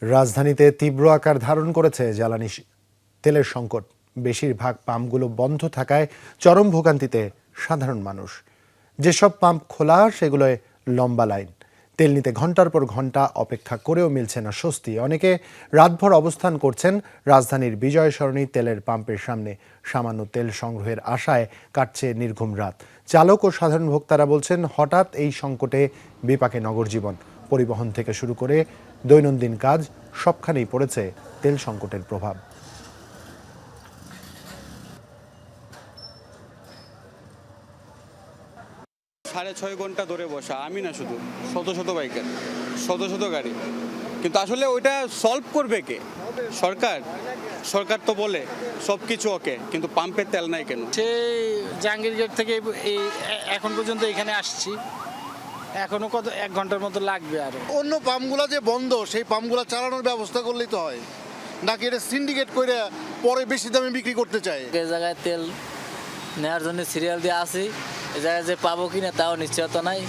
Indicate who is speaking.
Speaker 1: রাজধানীতে তীব্র আকার ধারণ করেছে জ্বালানি তেলের সংকট। বেশিরভাগ পাম্পগুলো বন্ধ থাকায় চরম ভোগান্তিতে সাধারণ মানুষ। যেসব পাম্প খোলা সেগুলোয় লম্বা লাইন। তেল নিতে ঘন্টার পর ঘন্টা অপেক্ষা করেও মিলছে না স্বস্তি। অনেকে রাতভর অবস্থান করছেন রাজধানীর বিজয় সরণি তেলের পাম্পের সামনে। সামান্য তেল সংগ্রহের আশায় কাটছে নির্ঘুম রাত। চালক ও সাধারণ ভোক্তারা বলছেন, হঠাৎ এই সংকটে বিপাকে নগর জীবন। পরিবহন থেকে শুরু করে দৈনন্দিন কাজ সবখানেই পড়েছে তেল সংকটের প্রভাব।
Speaker 2: সাড়ে 6 ঘন্টা ধরে বসা, আমি না শুধু শত শত বাইকার, শত শত গাড়ি। কিন্তু আসলে ওইটা সলভ করবে কে? সরকার। সরকার তো বলে সব কিছু ওকে, কিন্তু পাম্পের তেল নাই কেন?
Speaker 3: সেই জাহাঙ্গীর গেট থেকে এই এখন পর্যন্ত এখানে আসছি, এখনো কত 1 ঘন্টার মতো লাগবে। আর
Speaker 4: অন্য পাম্পগুলা যে বন্ধ, সেই পাম্পগুলা চালানোর ব্যবস্থা করলেই তো হয়, নাকি এটা সিন্ডিকেট করে পরে বেশি দামে বিক্রি করতে চায়।
Speaker 5: এই জায়গায় তেল নেওয়ার জন্য সিরিয়াল দিয়ে আসি, এই জায়গায় যে পাবো কিনা তাও নিশ্চয়তা নাই।